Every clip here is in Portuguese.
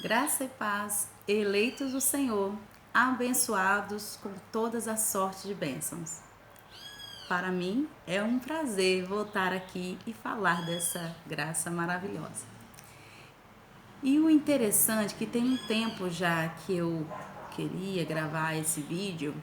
Graça e paz, eleitos do Senhor, abençoados com todas as sortes de bênçãos. Para mim é um prazer voltar aqui e falar dessa graça maravilhosa. E o interessante é que tem um tempo já que eu queria gravar esse vídeo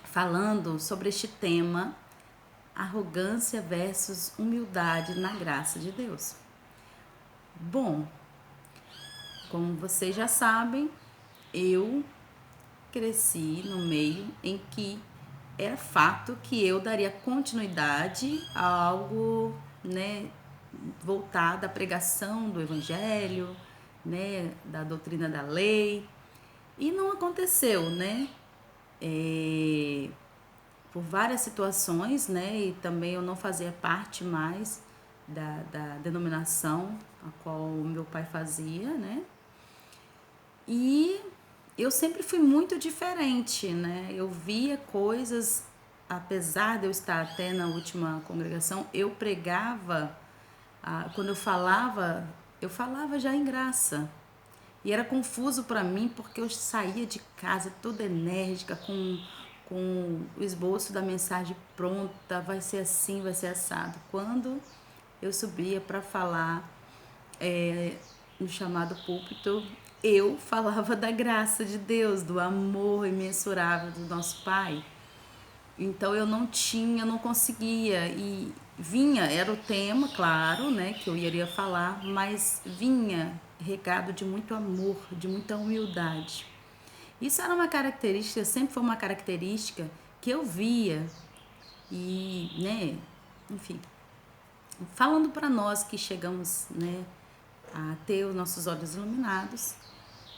falando sobre este tema, arrogância versus humildade na graça de Deus. Bom, como vocês já sabem, eu cresci no meio em que era fato que eu daria continuidade a algo, né, voltado à pregação do evangelho, né, da doutrina da lei, e não aconteceu, né? Por várias situações, né? E também eu não fazia parte mais da denominação a qual o meu pai fazia, né? E eu sempre fui muito diferente, né? Eu via coisas, apesar de eu estar até na última congregação, eu pregava, quando eu falava já em graça. E era confuso para mim porque eu saía de casa toda enérgica, com o esboço da mensagem pronta, vai ser assim, vai ser assado. Quando eu subia para falar no chamado púlpito, eu falava da graça de Deus, do amor imensurável do nosso Pai. Então eu não conseguia e vinha, era o tema, claro, né, que eu iria falar, mas vinha regado de muito amor, de muita humildade. Isso era uma característica, sempre foi uma característica que eu via e, né, enfim, falando para nós que chegamos, né, a ter os nossos olhos iluminados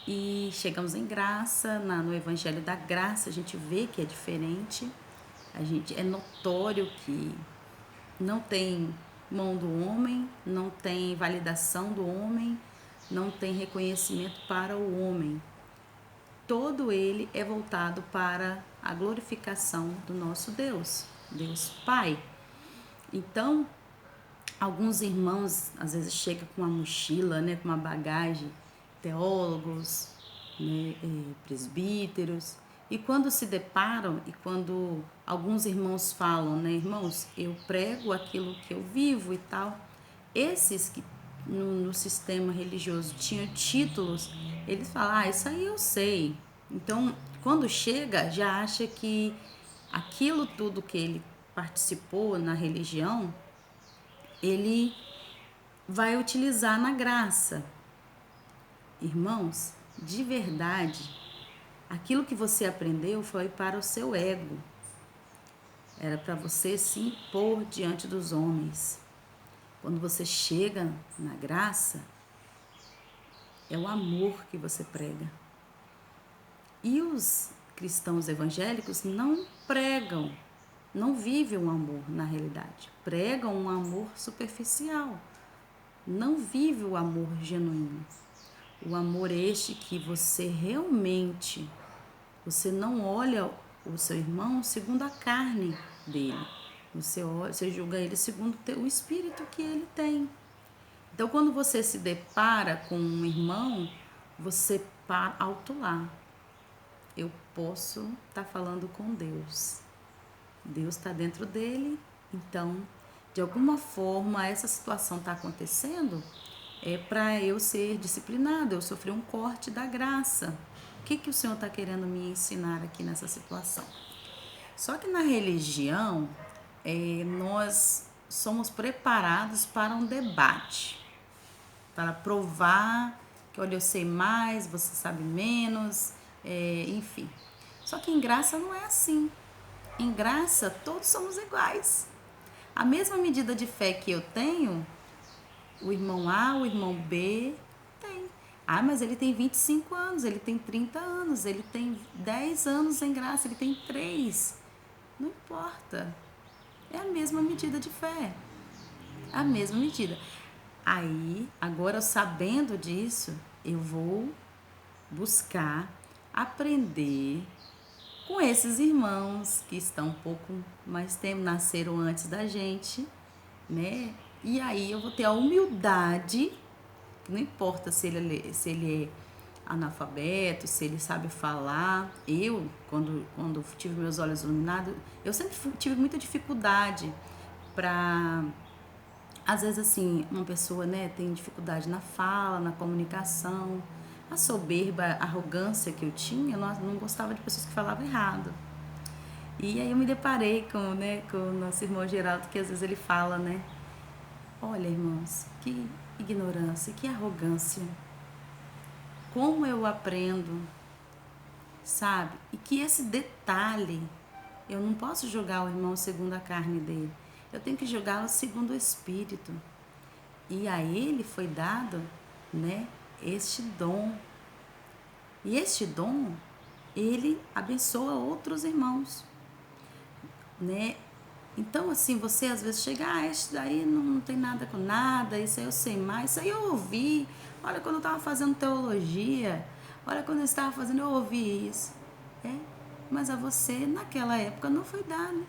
e chegamos em graça, no Evangelho da Graça, a gente vê que é diferente, a gente é notório que não tem mão do homem, não tem validação do homem, não tem reconhecimento para o homem. Todo ele é voltado para a glorificação do nosso Deus, Deus Pai. Então, alguns irmãos às vezes chegam com uma mochila, né, com uma bagagem, teólogos, né, presbíteros, e quando se deparam e quando alguns irmãos falam, né, irmãos, eu prego aquilo que eu vivo e tal, esses que no sistema religioso tinham títulos, eles falam, isso aí eu sei. Então, quando chega, já acha que aquilo tudo que ele participou na religião ele vai utilizar na graça. Irmãos, de verdade, aquilo que você aprendeu foi para o seu ego. Era para você se impor diante dos homens. Quando você chega na graça, é o amor que você prega. E os cristãos evangélicos não pregam, não vivem o amor na realidade. Pregam um amor superficial. Não vive o amor genuíno. O amor este que você realmente, você não olha o seu irmão segundo a carne dele. Você julga ele segundo o espírito que ele tem. Então, quando você se depara com um irmão, você para alto lá. Eu posso estar falando com Deus. Deus está dentro dele, então, de alguma forma, essa situação está acontecendo, é para eu ser disciplinada, eu sofri um corte da graça. O que o Senhor está querendo me ensinar aqui nessa situação? Só que na religião, nós somos preparados para um debate, para provar que, olha, eu sei mais, você sabe menos, enfim. Só que em graça não é assim. Em graça, todos somos iguais. A mesma medida de fé que eu tenho, o irmão A, o irmão B tem. Ah, mas ele tem 25 anos, ele tem 30 anos, ele tem 10 anos em graça, ele tem 3. Não importa. É a mesma medida de fé. A mesma medida. Aí, agora sabendo disso, eu vou buscar aprender com esses irmãos que estão um pouco mais tempo, nasceram antes da gente, né? E aí eu vou ter a humildade que não importa se ele é analfabeto, se ele sabe falar. Eu, quando tive meus olhos iluminados, eu sempre tive muita dificuldade para... Às vezes, assim, uma pessoa, né, tem dificuldade na fala, na comunicação. A soberba, a arrogância que eu tinha, eu não gostava de pessoas que falavam errado. E aí eu me deparei com o nosso irmão Geraldo, que às vezes ele fala, né? Olha, irmãos, que ignorância, que arrogância. Como eu aprendo, sabe? E que esse detalhe, eu não posso julgar o irmão segundo a carne dele. Eu tenho que julgá-lo segundo o Espírito. E a ele foi dado, né, este dom. E este dom, ele abençoa outros irmãos, né? Então, assim, você às vezes chega, isso daí não tem nada com nada, isso aí eu sei mais, isso aí eu ouvi. Olha, quando eu estava fazendo teologia, olha, quando eu estava fazendo, eu ouvi isso. Mas a você, naquela época, não foi dado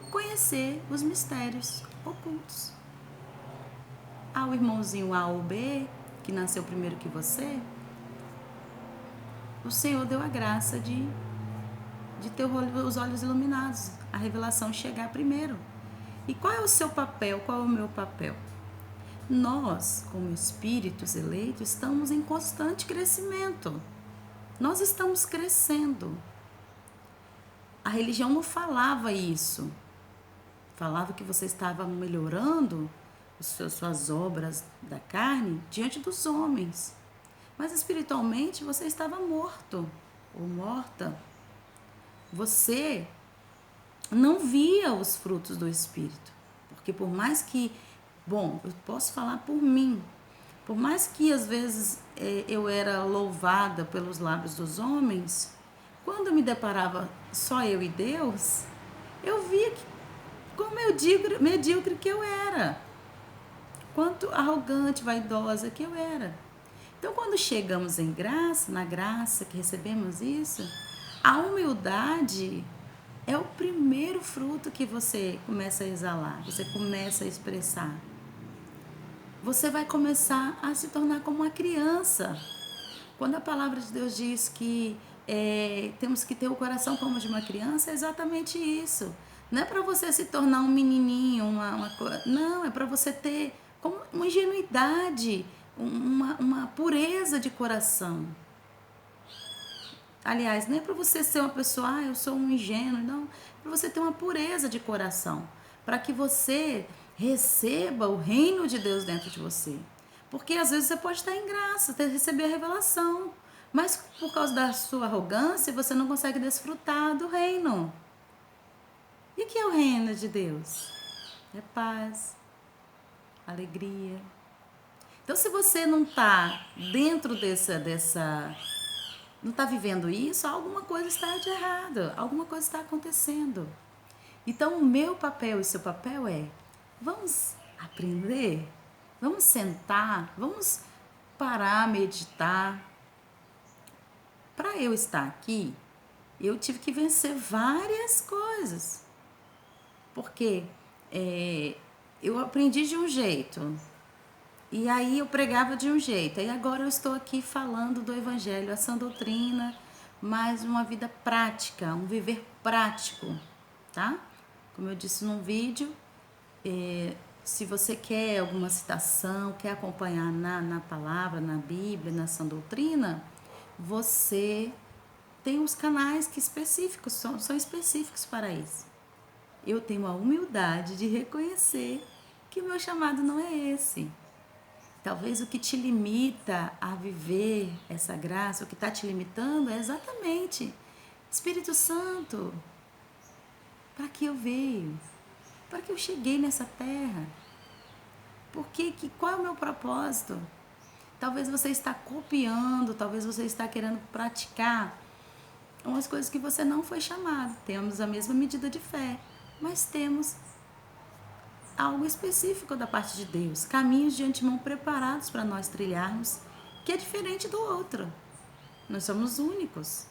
conhecer os mistérios ocultos. O irmãozinho A ou B, que nasceu primeiro que você, o Senhor deu a graça de ter os olhos iluminados, a revelação chegar primeiro. E qual é o seu papel? Qual é o meu papel? Nós, como espíritos eleitos, estamos em constante crescimento. Nós estamos crescendo. A religião não falava isso. Falava que você estava melhorando suas obras da carne diante dos homens. Mas espiritualmente você estava morto ou morta. Você não via os frutos do Espírito. Porque por mais que, eu posso falar por mim, por mais que às vezes eu era louvada pelos lábios dos homens, quando eu me deparava só eu e Deus, eu via que, como medíocre que eu era, quanto arrogante, vaidosa que eu era. Então, quando chegamos em graça, na graça que recebemos isso, a humildade é o primeiro fruto que você começa a exalar, você começa a expressar. Você vai começar a se tornar como uma criança. Quando a palavra de Deus diz que temos que ter o coração como de uma criança, é exatamente isso. Não é para você se tornar um menininho, não, é para você ter como uma ingenuidade, uma pureza de coração. Aliás, não é para você ser uma pessoa, eu sou um ingênuo, não. É para você ter uma pureza de coração, para que você receba o reino de Deus dentro de você. Porque às vezes você pode estar em graça, receber a revelação, mas por causa da sua arrogância, você não consegue desfrutar do reino. E o que é o reino de Deus? É paz, alegria. Então, se você não está dentro não está vivendo isso, alguma coisa está de errado, alguma coisa está acontecendo. Então, o meu papel e seu papel vamos aprender, vamos sentar, vamos parar, meditar. Para eu estar aqui, eu tive que vencer várias coisas, porque eu aprendi de um jeito, e aí eu pregava de um jeito, e agora eu estou aqui falando do Evangelho, essa doutrina, mas uma vida prática, um viver prático, tá? Como eu disse num vídeo, se você quer alguma citação, quer acompanhar na palavra, na Bíblia, na sã doutrina, você tem os canais que são específicos para isso. Eu tenho a humildade de reconhecer que o meu chamado não é esse. Talvez o que te limita a viver essa graça, o que está te limitando é exatamente Espírito Santo. Para que eu veio? Para que eu cheguei nessa terra? Qual é o meu propósito? Talvez você está copiando, talvez você está querendo praticar umas coisas que você não foi chamado. Temos a mesma medida de fé, mas temos algo específico da parte de Deus, caminhos de antemão preparados para nós trilharmos, que é diferente do outro. Nós somos únicos.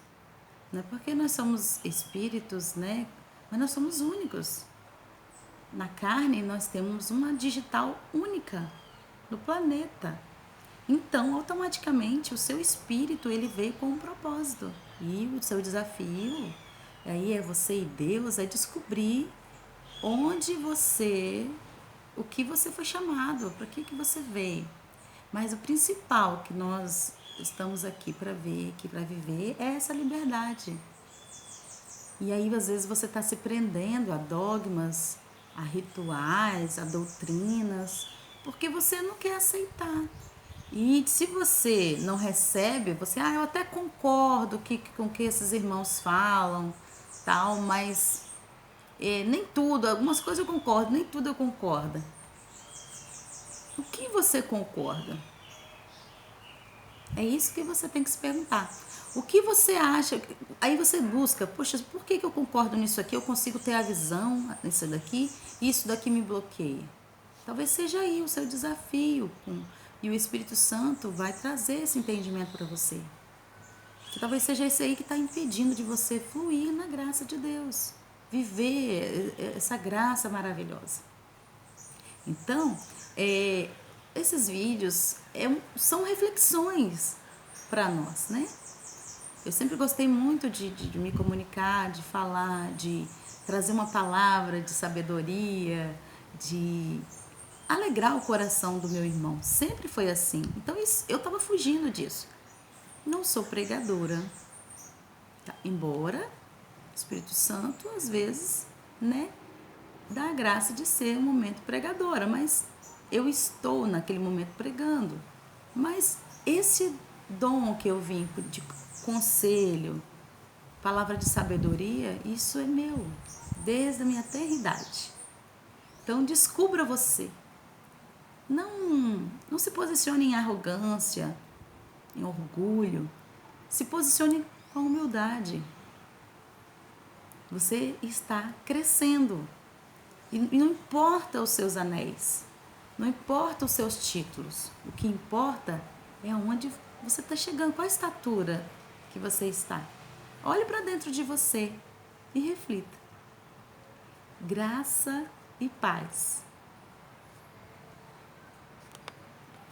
Não é porque nós somos espíritos, né? Mas nós somos únicos. Na carne, nós temos uma digital única no planeta. Então, automaticamente, o seu espírito, ele veio com um propósito. E o seu desafio, aí é você e Deus, é descobrir onde você, o que você foi chamado, para que você veio. Mas o principal que nós estamos aqui para ver, aqui para viver, é essa liberdade. E aí, às vezes, você está se prendendo a dogmas, a rituais, a doutrinas, porque você não quer aceitar. E se você não recebe, você, eu até concordo com o que esses irmãos falam, tal, mas nem tudo, algumas coisas eu concordo, nem tudo eu concordo. O que você concorda? É isso que você tem que se perguntar. O que você acha? Aí você busca, poxa, por que eu concordo nisso aqui? Eu consigo ter a visão nisso daqui e isso daqui me bloqueia. Talvez seja aí o seu desafio. E o Espírito Santo vai trazer esse entendimento para você. Que talvez seja esse aí que está impedindo de você fluir na graça de Deus. Viver essa graça maravilhosa. Então, esses vídeos são reflexões para nós, né? Eu sempre gostei muito de me comunicar, de falar, de trazer uma palavra de sabedoria, de alegrar o coração do meu irmão. Sempre foi assim. Então eu estava fugindo disso. Não sou pregadora, tá? Embora o Espírito Santo, às vezes, né, dá a graça de ser um momento pregadora, mas eu estou naquele momento pregando. Mas esse dom que eu vim de conselho, palavra de sabedoria, isso é meu, desde a minha eternidade. Então descubra você. Não se posicione em arrogância, em orgulho. Se posicione com humildade. Você está crescendo. E não importa os seus anéis, não importa os seus títulos. O que importa é aonde você está chegando, qual a estatura que você está. Olhe para dentro de você e reflita. Graça e paz.